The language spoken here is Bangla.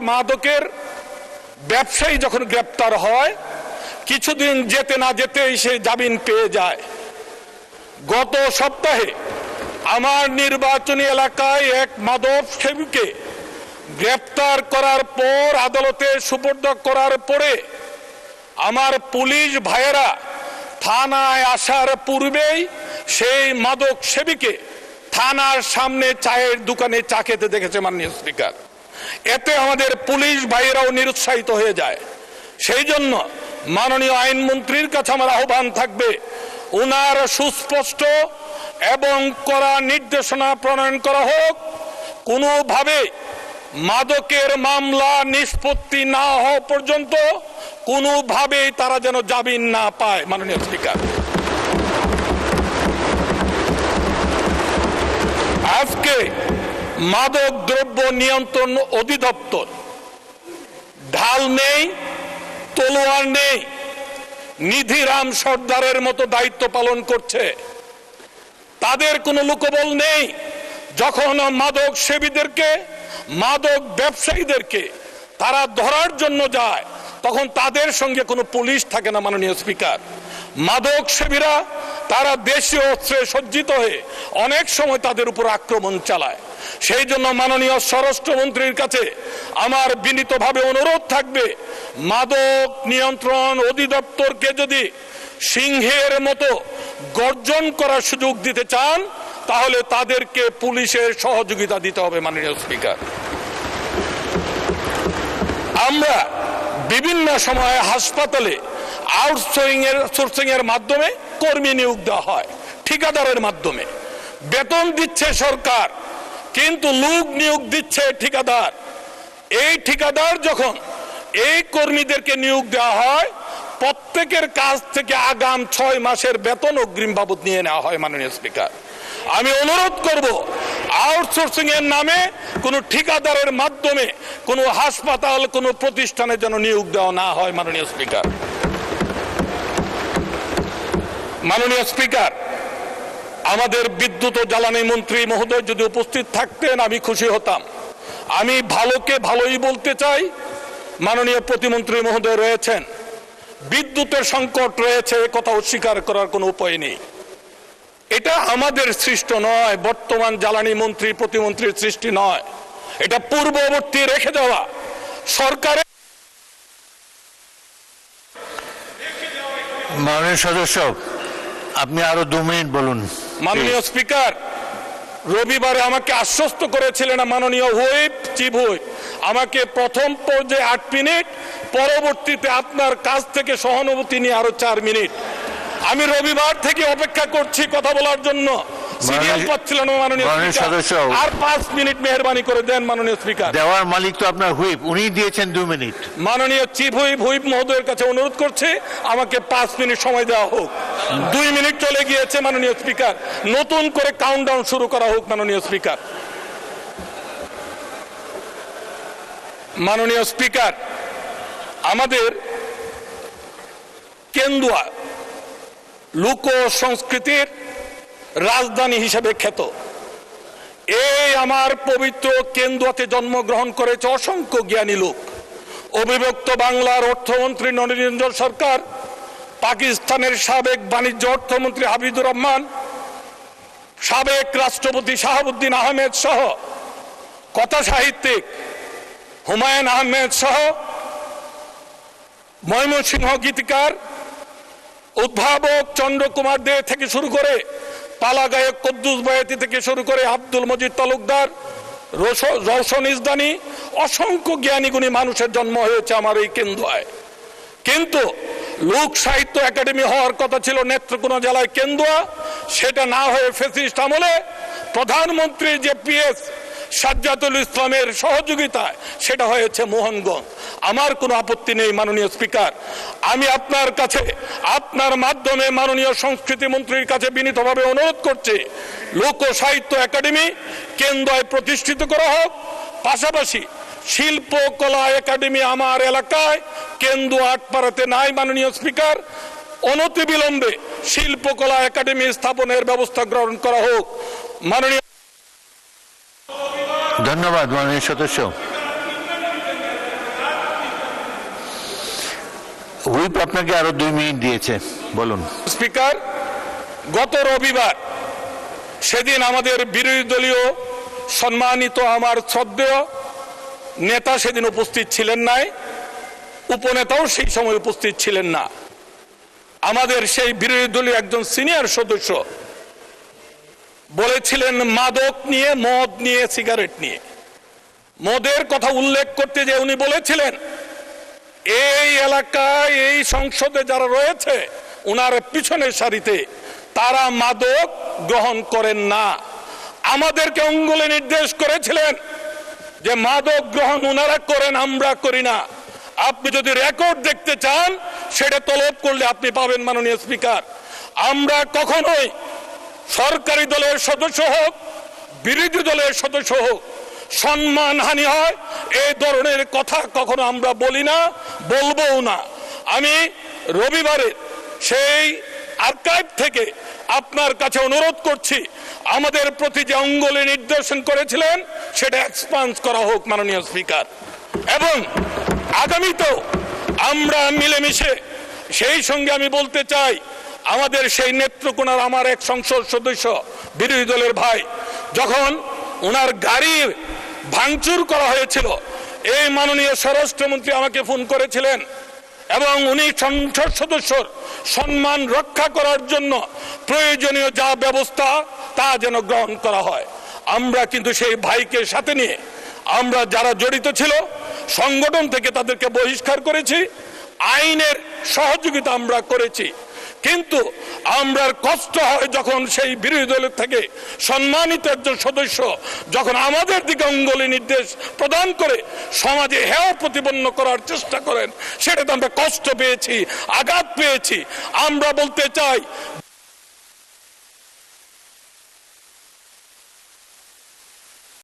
মাদকের ব্যবসায়ী যখন গ্রেপ্তার হয়, কিছুদিন যেতে না যেতেই সে জামিন পেয়ে যায়। গত সপ্তাহে আমার নির্বাচনী এলাকায় এক মাদক সেবীকে গ্রেপ্তার করার পর আদালতে সুপর্দ করার পরে আমার পুলিশ ভাইয়েরা থানায় আসার পূর্বেই সেই মাদক সেবীকে থানার সামনে চায়ের দোকানে চা খেতে দেখেছে মাননীয় স্পিকার। এতে আমাদের পুলিশ ভাইয়েরাও নিরুৎসাহিত হয়ে যায়। সেই জন্য মাননীয় আইনমন্ত্রীর কাছে আমার আহ্বান থাকবে, উনার সুস্পষ্ট এবং কড়া নির্দেশনা প্রণয়ন করা হোক, কোনোভাবে মাদকের মামলা নিষ্পত্তি না হওয়া পর্যন্ত কোনোভাবেই তারা যেন জামিন না পায়। মাননীয় স্পিকার, আজকে মাদক দ্রব্য নিয়ন্ত্রণ অধিদপ্তর ঢাল নেই, তলোয়ার নেই, নিধিরাম সর্দারের মতো দায়িত্ব পালন করছে। তাদের কোনো লোকবল নেই। যখন মাদক সেবীদেরকে, মাদক ব্যবসায়ীদেরকে তারা ধরার জন্য যায়, তখন তাদের সঙ্গে কোনো পুলিশ থাকে না। মাননীয় স্পিকার, মাদক সেবীরা তারা দেশীয় অস্ত্রে সজ্জিত হয়ে অনেক সময় তাদের উপর আক্রমণ চালায়। সেই জন্য মাননীয় স্বরাষ্ট্রমন্ত্রীর কাছে আমার বিনীতভাবে অনুরোধ থাকবে, মাদক নিয়ন্ত্রণ অধিদপ্তরকে যদি সিংহের মতো গর্জন করার সুযোগ দিতে চান, তাহলে তাদেরকে পুলিশের সহযোগিতা দিতে হবে। মাননীয় স্পিকার, আমরা বিভিন্ন সময়ে হাসপাতালে আউটসোর্সিং এর মাধ্যমে কর্মী নিয়োগ দেওয়া হয়, ঠিকাদারের মাধ্যমে। বেতন দিচ্ছে সরকার, কিন্তু লোক নিয়োগ দিচ্ছে ঠিকাদার। এই ঠিকাদার যখন এই কর্মীদেরকে নিয়োগ দেওয়া হয়, প্রত্যেকের কাছ থেকে আগাম 6 মাসের বেতন অগ্রিম বাবদ নিয়ে নেওয়া হয়। মাননীয় স্পিকার, আমি অনুরোধ করব, আউটসোর্সিং এর নামে কোনো ঠিকাদারের মাধ্যমে কোনো হাসপাতাল, কোনো প্রতিষ্ঠানে যেন নিয়োগ দেওয়া না হয়। মাননীয় স্পিকার, মাননীয় স্পিকার, আমাদের বিদ্যুৎ ও জ্বালানি মন্ত্রী মহোদয় যদি উপস্থিত থাকতেন আমি খুশি হতাম। আমি ভালোকে ভালোই বলতে চাই। মাননীয় প্রতিমন্ত্রী মহোদয় রয়েছেন, বিদ্যুতের সংকট রয়েছে, কথা অস্বীকার করার কোনো উপায় নেই। এটা আমাদের সৃষ্ট নয়, বর্তমান জ্বালানি মন্ত্রী প্রতিমন্ত্রীর সৃষ্টি নয়, এটা পূর্ববর্তী রেখে যাওয়া সরকারের। মাননীয় সদস্য, আপনি আরো 2 মিনিট বলুন। মাননীয় স্পিকার, রবিবারে আমাকে আশ্বস্ত করেছিলেন মাননীয় হুইপ, চিফ হুইপ, আমাকে প্রথম পর্যায়ে 8 মিনিট, পরবর্তীতে আপনার কাছ থেকে সহানুভূতি নিয়ে আরো 4 মিনিট। আমি রবিবার থেকে অপেক্ষা করছি কথা বলার জন্য, সিরিয়াল পাচ্ছিলাম। মাননীয় স্পিকার, আর 5 মিনিট মেহরবানি করে দেন। মাননীয় স্পিকার, দেওয়ার মালিক তো আপনার হুইপ, উনি দিয়েছেন 2 মিনিট। মাননীয় চিফ হুইপ মহোদয়ের কাছে অনুরোধ করছে, আমাকে 5 মিনিট সময় দেওয়া হোক। 2 মিনিট চলে গিয়েছে। মাননীয় স্পিকার, নতুন করে কাউন্টডাউন শুরু করা হোক। মাননীয় স্পিকার, মাননীয় স্পিকার, আমাদের কেন্দুয়া লোক সংস্কৃতির রাজধানী হিসেবে খ্যাত। এই আমার পবিত্র কেন্দুয়াতে জন্মগ্রহণ করেছে অসংখ্য জ্ঞানী লোক। অবিভক্ত বাংলার অর্থমন্ত্রী নরেন্দ্র সরকার, পাকিস্তানের সাবেক বাণিজ্য অর্থমন্ত্রী হাবিবুর রহমান, সাবেক রাষ্ট্রপতি শাহাবুদ্দিন আহমেদ সহ কথা সাহিত্যিক হুমায়ুন আহমেদ সহ ময়মনসিংহ গীতিকার উদ্ভাবক চন্দ্রকুমার দে থেকে শুরু করে পালা গায়ক কুদ্দুস বয়াতি থেকে শুরু করে আব্দুল মজিদ তালুকদার, রওশন ইসদানি, অসংখ্য জ্ঞানী গুণী মানুষের জন্ম হয়েছে আমার এই কেন্দুয়ায়। কিন্তু লোক সাহিত্য একাডেমি হওয়ার কথা ছিল নেত্রকোনা জেলায় কেন্দুয়া, সেটা না হয়ে ফ্যাসিস্ট আমলে প্রধানমন্ত্রী যে পিএস সাজ্জাদুল ইসলামের সহযোগিতায় সেটা হয়েছে মোহনগঞ্জ। আমার কোনো আপত্তি নেই। মাননীয় স্পিকার, আমি আপনার কাছে, আপনার মাধ্যমে মাননীয় সংস্কৃতি মন্ত্রীর কাছে বিনীতভাবে অনুরোধ করছি, লোক সাহিত্য একাডেমি কেন্দ্রায় প্রতিষ্ঠিত করা হোক। পাশাপাশি শিল্পকলা একাডেমি আমার এলাকায় কেন্দুয়া আটপাড়াতে নাই। মাননীয় স্পিকার, অনতিবিলম্বে শিল্পকলা একাডেমি স্থাপনের ব্যবস্থা গ্রহণ করা হোক। মাননীয় ধন্যবাদ মাননীয় সদস্য। হুইপ আপনাকে আরো 2 মিনিট দিয়েছে, বলুন। স্পিকার, গত রবিবার সেদিন আমাদের বিরোধী দলীয় সম্মানিত আমার শ্রদ্ধেয় নেতা সেদিন উপস্থিত ছিলেন নাই, উপনেতাও সেই সময় উপস্থিত ছিলেন না। আমাদের সেই বিরোধী দলীয় একজন সিনিয়র সদস্য বলেছিলেন মাদক নিয়ে, মদ নিয়ে, সিগারেট নিয়ে। মদের কথা উল্লেখ করতে যে উনি বলেছিলেন এই এলাকায় এই সংসদে যারা রয়েছে ওনার পিছনের সারিতে তারা মাদক গ্রহণ করেন না। আমাদেরকে অঙ্গুলে নির্দেশ করেছিলেন যে মাদক গ্রহণ ওনারা করেন, আমরা করি না। আপনি যদি রেকর্ড দেখতে চান সেটা তলব করলে আপনি পাবেন মাননীয় স্পিকার। আমরা কখনোই সরকারি দলের সদস্য হোক, বিরোধী দলের সদস্য হোক, সম্মানহানি হয় এই ধরনের কথা কখনো আমরা বলি না, বলবও না। আমি রবিবারে সেই আর্কাইভ থেকে আপনার কাছে অনুরোধ করছি আমাদের প্রতি যে অঙ্গুলি নির্দেশন করেছিলেন সেটা এক্সপান্স করা হোক মাননীয় স্পিকার, এবং আগামীতেও আমরা মিলেমিশে সেই সঙ্গে আমি বলতে চাই আমাদের সেই নেত্রকোনার আমার এক সংসদ সদস্য বিরোধী দলের ভাই যখন ওনার গাড়ির ভাঙচুর করা হয়েছিল এই মাননীয় স্বরাষ্ট্রমন্ত্রী আমাকে ফোন করেছিলেন এবং উনি সংসদ সদস্যর সম্মান রক্ষা করার জন্য প্রয়োজনীয় যা ব্যবস্থা তা যেন গ্রহণ করা হয়। আমরা কিন্তু সেই ভাইকে সাথে নিয়ে আমরা যারা জড়িত ছিল সংগঠন থেকে তাদেরকে বহিষ্কার করেছি, আইনের সহযোগিতা আমরা করেছি। কিন্তু আমরা কষ্ট হয় যখন সেই বিরোধী দলের থেকে সম্মানিত একজন সদস্য যখন আমাদের দিকে অঙ্গুলি নির্দেশ প্রদান করে সমাজে হেয় প্রতিপন্ন করার চেষ্টা করেন, সেটাতে আমরা কষ্ট পেয়েছি, আঘাত পেয়েছি। আমরা বলতে চাই